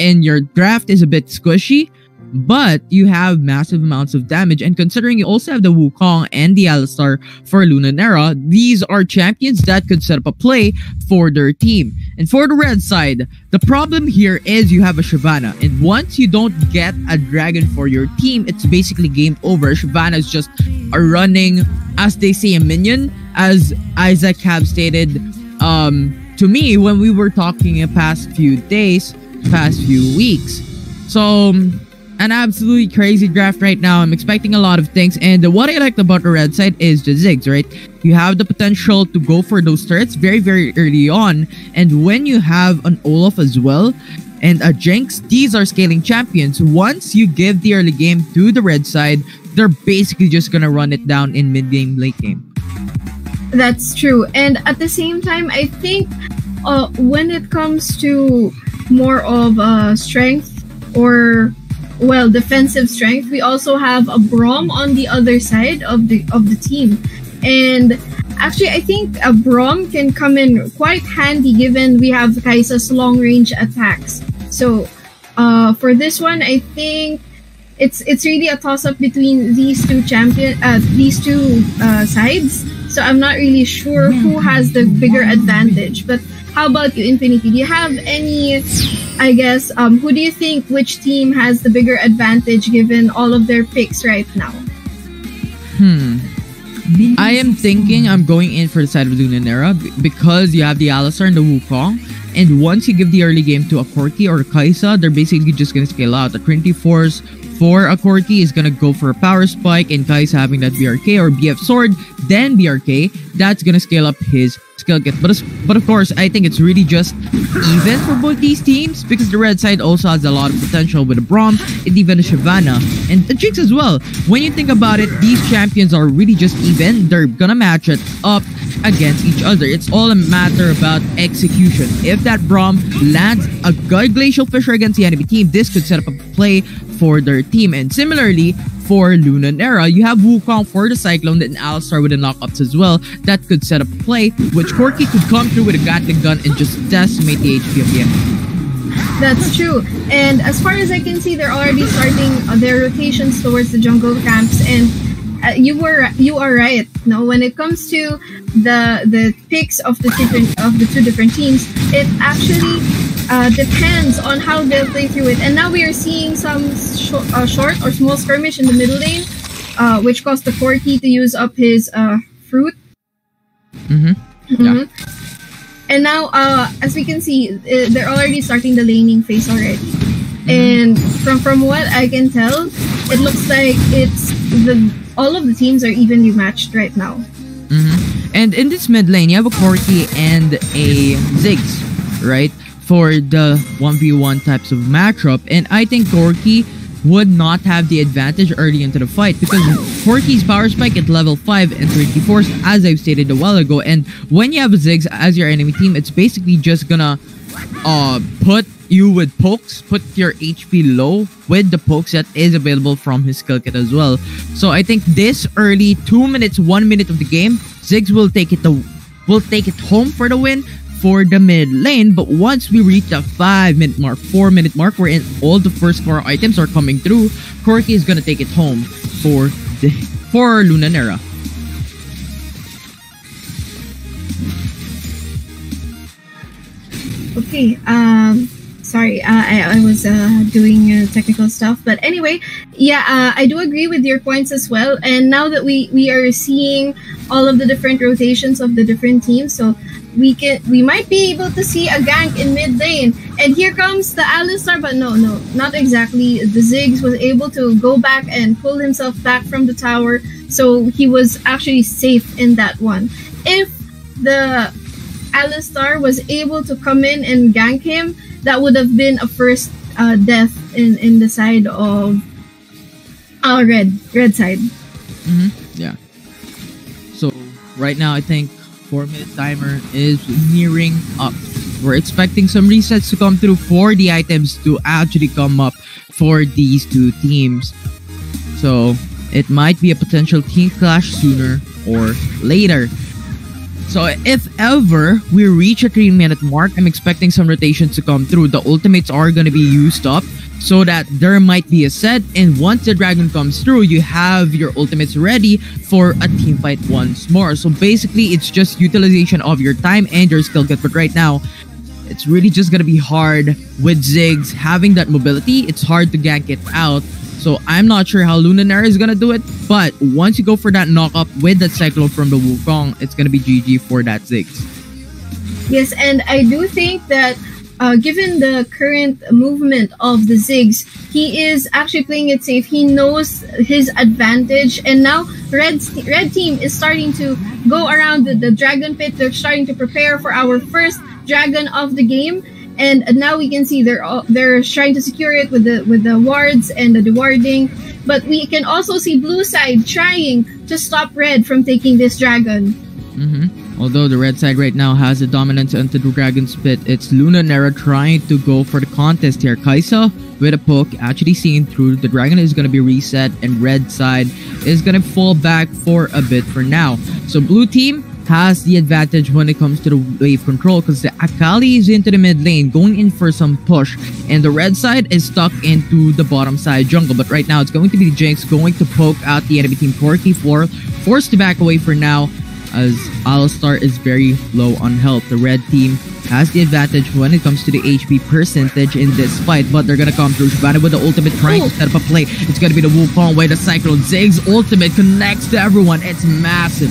and your draft is a bit squishy, but you have massive amounts of damage. And considering you also have the Wukong and the Alistar for Luna Nera, these are champions that could set up a play for their team. And for the red side, the problem here is you have a Shyvana, and once you don't get a dragon for your team, it's basically game over. Shyvana is just a running, as they say, a minion, as Izaq have stated to me when we were talking in past few days, past few weeks. So an absolutely crazy draft right now. I'm expecting a lot of things, and what I liked about the red side is the Ziggs, right? You have the potential to go for those turrets very, very early on, and when you have an Olaf as well and a Jinx, these are scaling champions. Once you give the early game to the red side, they're basically just gonna run it down in mid-game, late game. That's true. And at the same time, I think when it comes to more of strength, or well, defensive strength, we also have a Braum on the other side of the team. And actually, I think a Braum can come in quite handy given we have Kai'Sa's long range attacks. So for this one, I think it's really a toss up between these two sides. So I'm not really sure who has the bigger advantage. But how about you, Infinity? Do you have any, I guess, who do you think, which team has the bigger advantage given all of their picks right now? I am thinking I'm going in for the side of Luna Nera because you have the Alistar and the Wukong. And once you give the early game to a Corki or a Kai'Sa, they're basically just going to scale out. The Trinity Force for a Corki is going to go for a Power Spike, and Kai'Sa having that BRK or BF Sword, then BRK, that's going to scale up his skill kit. But of course, I think it's really just even for both these teams because the red side also has a lot of potential with a Braum and even a Shyvana and the Jinx as well. When you think about it, these champions are really just even. They're going to match it up against each other. It's all a matter about execution. If that Braum lands a good Glacial Fissure against the enemy team, this could set up a play for their team. And similarly, for Luna Nera, you have Wukong for the Cyclone and Alistar with the knockups as well. That could set up a play, which Corki could come through with a Gatling gun and just decimate the HP of the enemy. That's true. And as far as I can see, they're already starting their rotations towards the jungle camps. And you are right. No, when it comes to the picks of the two different teams, it actually depends on how they'll play through it. And now we are seeing some short or small skirmish in the middle lane, which caused the Corki to use up his fruit. Yeah. And now, as we can see, they're already starting the laning phase already. And from what I can tell, it looks like all of the teams are evenly matched right now. And in this mid lane, you have a Corki and a Ziggs, right? For the 1v1 types of matchup. And I think Corki would not have the advantage early into the fight because Corki's Power Spike at level 5 and 34, as I've stated a while ago. And when you have a Ziggs as your enemy team, it's basically just gonna put you with pokes, put your HP low with the pokes that is available from his skill kit as well. So I think this early 2 minutes, 1 minute of the game, Ziggs will take it home for the win for the mid lane. But once we reach the 5-minute mark, 4-minute mark, wherein all the first 4 items are coming through, Corki is gonna take it home for Luna Nera. Okay, sorry, I was doing technical stuff, but anyway, yeah, I do agree with your points as well. And now that we are seeing all of the different rotations of the different teams, so we might be able to see a gank in mid lane. And here comes the Alistar, but no, not exactly. The Ziggs was able to go back and pull himself back from the tower, so he was actually safe in that one. If the Alistar was able to come in and gank him, that would have been a first death in the side of red side. Yeah. So right now, I think 4-minute timer is nearing up. We're expecting some resets to come through for the items to actually come up for these two teams. So it might be a potential team clash sooner or later. So if ever we reach a 3-minute mark, I'm expecting some rotations to come through. The ultimates are going to be used up so that there might be a set, and once the dragon comes through, you have your ultimates ready for a team fight once more. So basically, it's just utilization of your time and your skill kit. But right now, it's really just going to be hard with Ziggs having that mobility. It's hard to gank it out. So I'm not sure how Nera is going to do it, but once you go for that knock-up with that Cyclone from the Wukong, it's going to be GG for that Ziggs. Yes, and I do think that given the current movement of the Ziggs, he is actually playing it safe. He knows his advantage, and now red team is starting to go around the dragon pit. They're starting to prepare for our first dragon of the game. And now we can see they're trying to secure it with the wards and the dewarding, but we can also see blue side trying to stop red from taking this dragon. Although the red side right now has the dominance into the dragon's pit, it's Nera trying to go for the contest here. Kaisa with a poke, actually seeing through. The dragon is going to be reset, and red side is going to fall back for a bit for now. So blue team has the advantage when it comes to the wave control, because the Akali is into the mid lane going in for some push, and the red side is stuck into the bottom side jungle. But right now it's going to be Jinx going to poke out the enemy team. Corki forced to back away for now, as Alistar is very low on health. The red team has the advantage when it comes to the HP percentage in this fight, but they're gonna come through. Shyvana with the ultimate trying to set up a play. It's gonna be the Wukong way the Cyclone. Ziggs ultimate connects to everyone. It's massive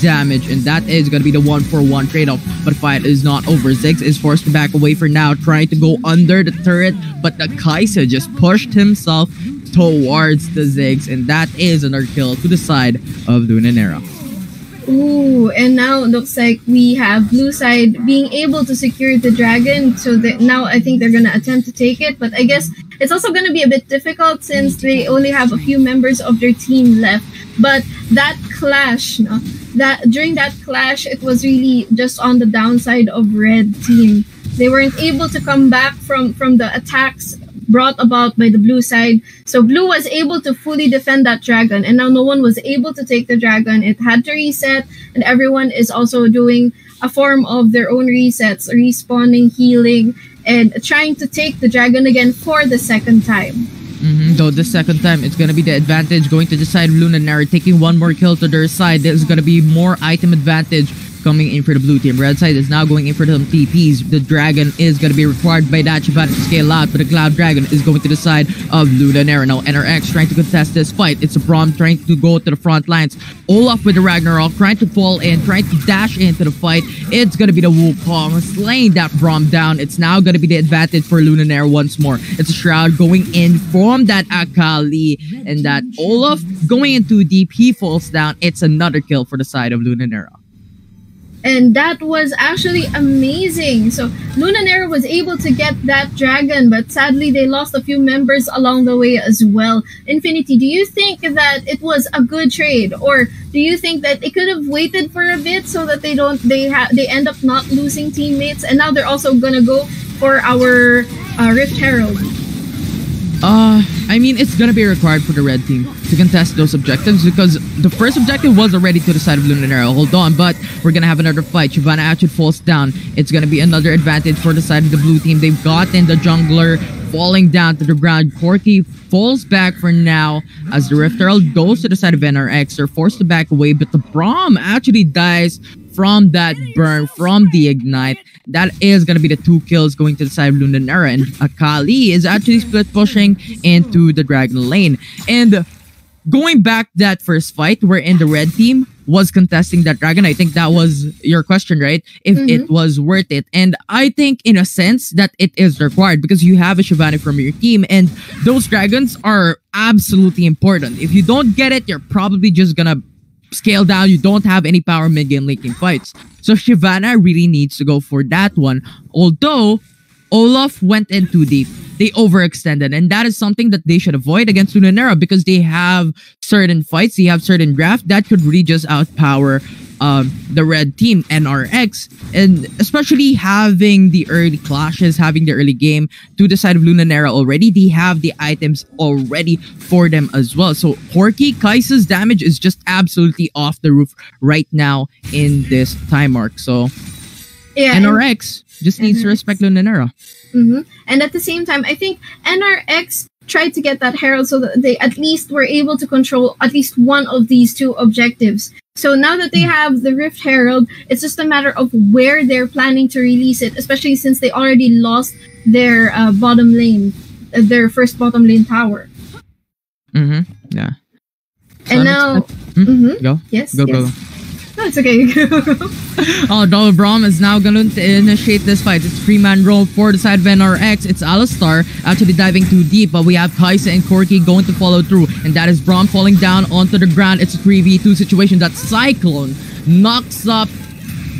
damage, and that is going to be the 1-for-1 trade-off. But fight is not over. Ziggs is forced to back away for now, trying to go under the turret, but the Kaisa just pushed himself towards the Ziggs, and that is another kill to the side of Nera. Ooh, and now it looks like we have blue side being able to secure the dragon, so that now I think they're going to attempt to take it, but I guess it's also going to be a bit difficult since they only have a few members of their team left. But that clash, no? During that clash, it was really just on the downside of red team. They weren't able to come back from the attacks brought about by the blue side. So blue was able to fully defend that dragon, and now no one was able to take the dragon. It had to reset, and everyone is also doing a form of their own resets, respawning, healing, and trying to take the dragon again for the second time. Though the second time, it's going to be the advantage going to the side of Nera, taking one more kill to their side. There's going to be more item advantage coming in for the blue team. Red side is now going in for some TPs. The dragon is going to be required by that Shyvana to scale out, but the Cloud Dragon is going to the side of Nera. Now NRX trying to contest this fight. It's a Braum trying to go to the front lines. Olaf with the Ragnarok trying to fall in, trying to dash into the fight. It's going to be the Wukong slaying that Braum down. It's now going to be the advantage for Nera once more. It's a Shroud going in from that Akali, and that Olaf going in too deep. He falls down. It's another kill for the side of Nera. And that was actually amazing. So Nera was able to get that dragon, but sadly they lost a few members along the way as well. Infinity, do you think that it was a good trade, or do you think that it could have waited for a bit so that they end up not losing teammates, and now they're also gonna go for our Rift Herald? I mean, it's gonna be required for the red team to contest those objectives, because the first objective was already to the side of Nera. Hold on, but we're gonna have another fight. Shyvana actually falls down. It's gonna be another advantage for the side of the blue team. They've gotten the jungler falling down to the ground. Corki falls back for now as the Rift Herald goes to the side of NRX. They're forced to back away, but the Braum actually dies from that burn, from the ignite. That is going to be the 2 kills going to the side of Nera, and Akali is actually split pushing into the dragon lane. And going back to that first fight wherein the red team was contesting that dragon, I think that was your question, right? If it was worth it. And I think in a sense that it is required, because you have a Shyvana from your team, and those dragons are absolutely important. If you don't get it, you're probably just gonna scale down. You don't have any power mid-game linking fights. So Shyvana really needs to go for that one. Although Olaf went in too deep. They overextended, and that is something that they should avoid against Nera, because they have certain fights, they have certain draft that could really just outpower the red team, NRX, and especially having the early clashes, having the early game to the side of Nera already. They have the items already for them as well. So Corki, Kaisa's damage is just absolutely off the roof right now in this time mark. So yeah, NRX just needs to respect Nera. And at the same time, I think NRX tried to get that Herald so that they at least were able to control at least one of these two objectives. So now that they have the Rift Herald, it's just a matter of where they're planning to release it, especially since they already lost their bottom lane, their first bottom lane tower. Yeah. So and now... Go. Yes. Go. No, it's okay. Oh, Double Braum is now going to initiate this fight. It's 3-man roll for the side of NRX. It's Alistar actually diving too deep, but we have Kaisa and Corki going to follow through, and that is Braum falling down onto the ground. It's a 3v2 situation. That Cyclone knocks up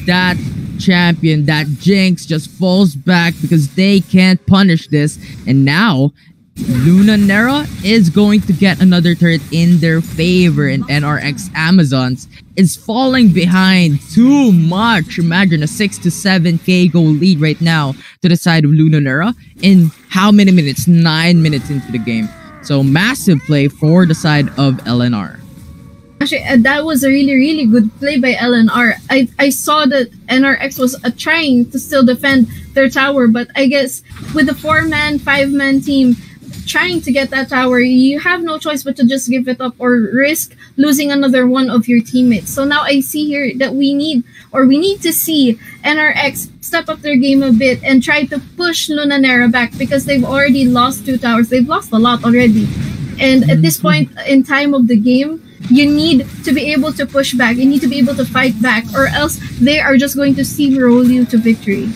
that champion. That Jinx just falls back because they can't punish this, and now Nera is going to get another turret in their favor, and NRX Amazons is falling behind too much. Imagine a 6 to 7k goal lead right now to the side of Nera in how many minutes? 9 minutes into the game. So massive play for the side of LNR. Actually, that was a really good play by LNR. I saw that NRX was trying to still defend their tower, but I guess with the 4-man, 5-man team trying to get that tower, you have no choice but to just give it up or risk losing another one of your teammates. So now I see here that we need to see NRX step up their game a bit and try to push Nera back, because they've already lost 2 towers. They've lost a lot already. And at this point in time of the game, you need to be able to push back. You need to be able to fight back, or else they are just going to steamroll you to victory.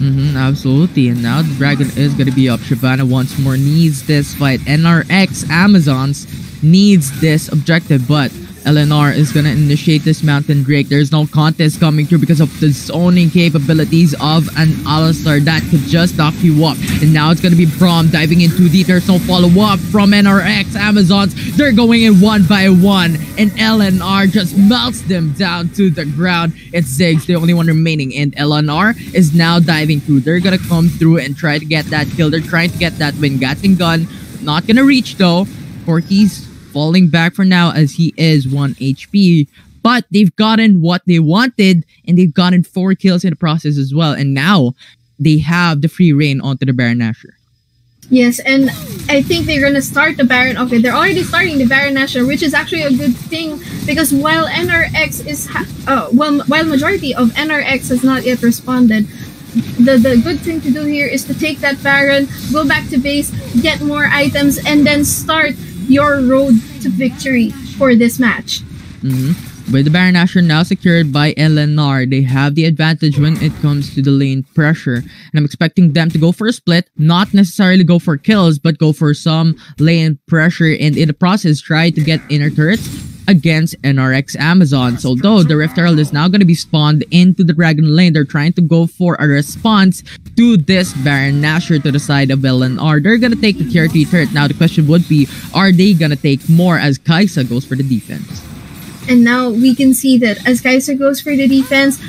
Absolutely. And now the dragon is going to be up. Shyvana once more needs this fight. NRX Amazons needs this objective, but LNR is going to initiate this Mountain Drake. There's no contest coming through because of the zoning capabilities of an Alistar that could just knock you up. And now it's going to be Braum diving in too deep. There's no follow-up from NRX Amazons. They're going in one by one, and LNR just melts them down to the ground. It's Ziggs, the only one remaining, and LNR is now diving through. They're going to come through and try to get that kill. They're trying to get that win. Gatling gun, not going to reach though. Corki's falling back for now as he is 1 HP, but they've gotten what they wanted, and they've gotten 4 kills in the process as well, and now they have the free reign onto the Baron Nashor. Yes, and I think they're gonna start the Baron. Okay, they're already starting the Baron Nashor, which is actually a good thing, because while NRX is while majority of NRX has not yet responded, the good thing to do here is to take that Baron, go back to base, get more items, and then start your road to victory for this match. With the Baron Nashor now secured by LNR, they have the advantage when it comes to the lane pressure. And I'm expecting them to go for a split, not necessarily go for kills, but go for some lane pressure, and in the process try to get inner turrets against NRX Amazons. Although the Rift Herald is now going to be spawned into the Dragon lane, they're trying to go for a response to this Baron Nashor to the side of LNR. They're going to take the tier 3 turret. Now the question would be, are they going to take more as Kaisa goes for the defense? And now we can see that as Kaisa goes for the defense,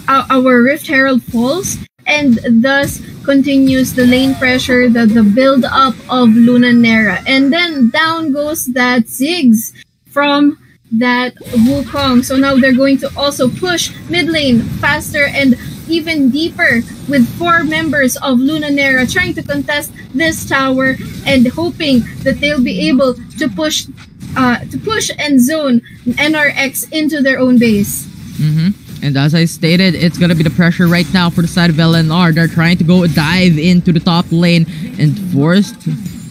our Rift Herald falls, and thus continues the lane pressure, the build up of Nera. And then down goes that Ziggs from that Wukong. So now they're going to also push mid lane faster and even deeper with 4 members of Nera trying to contest this tower and hoping that they'll be able to push and zone NRX into their own base. And as I stated, it's gonna be the pressure right now for the side of LNR. They're trying to go dive into the top lane and forced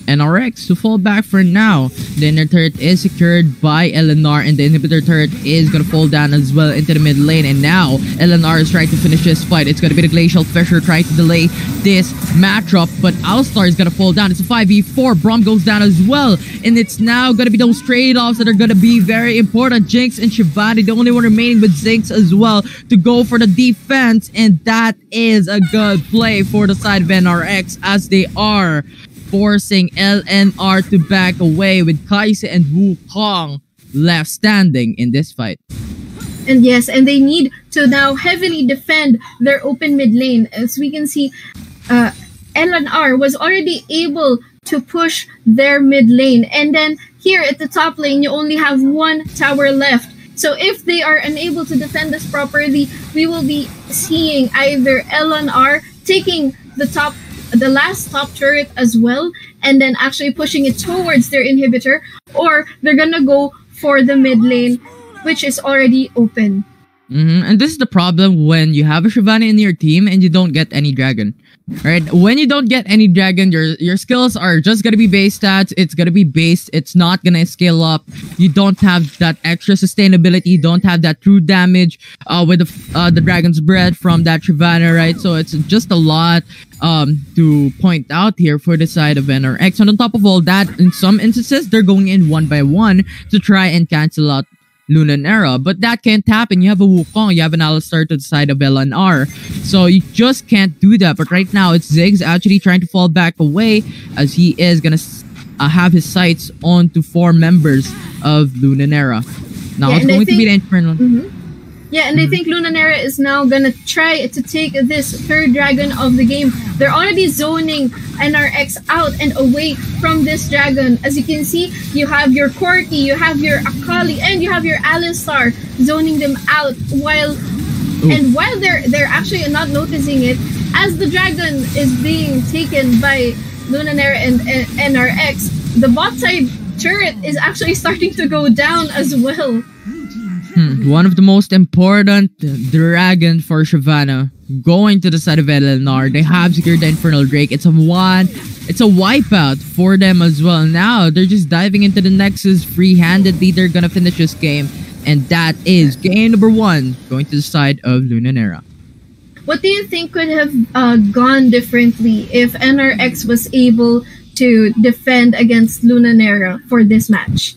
NRX to fall back for now. The inner turret is secured by LNR, and the inhibitor turret is gonna fall down as well into the mid lane. And now LNR is trying to finish this fight. It's gonna be the Glacial Fissure trying to delay this matchup, but Alistar is gonna fall down. It's a 5v4. Braum goes down as well, and it's now gonna be those trade-offs that are gonna be very important. Jinx and Shyvana, the only one remaining with Zinx as well to go for the defense, and that is a good play for the side of NRX as they are forcing LNR to back away with Kaisa and Wukong left standing in this fight. And yes, and they need to now heavily defend their open mid lane. As we can see, LNR was already able to push their mid lane. And then here at the top lane, you only have one tower left. So if they are unable to defend this properly, we will be seeing either LNR taking the last top turret as well, and then actually pushing it towards their inhibitor, or they're gonna go for the mid lane, which is already open. And this is the problem when you have a Shyvana in your team and you don't get any dragon. Right? When you don't get any dragon, your skills are just gonna be base stats. It's gonna be based. It's not gonna scale up. You don't have that extra sustainability. You don't have that true damage with the dragon's breath from that Shyvana, right? So it's just a lot to point out here for the side of NRX. And on top of all that, in some instances, they're going in one by one to try and cancel out Luna Nera, but that can't happen. You have a Wukong, you have an Alistar to the side of LNR, so you just can't do that. But right now, it's Ziggs actually trying to fall back away as he is gonna have his sights on to 4 members of Luna Nera. Now it's going to be the Infernal. Yeah, and I think Luna Nera is now gonna try to take this 3rd dragon of the game. They're already zoning NRX out and away from this dragon. As you can see, you have your Corki, you have your Akali, and you have your Alistar zoning them out while they're actually not noticing it, as the dragon is being taken by Luna Nera and NRX, the bot side turret is actually starting to go down as well. One of the most important dragon for Shyvana going to the side of LNR. They have secured the Infernal Drake. It's a wipeout for them as well. Now they're just diving into the Nexus free-handedly. They're gonna finish this game, and that is game number 1 going to the side of Luna Nera. What do you think could have gone differently if NRX was able to defend against Luna Nera for this match?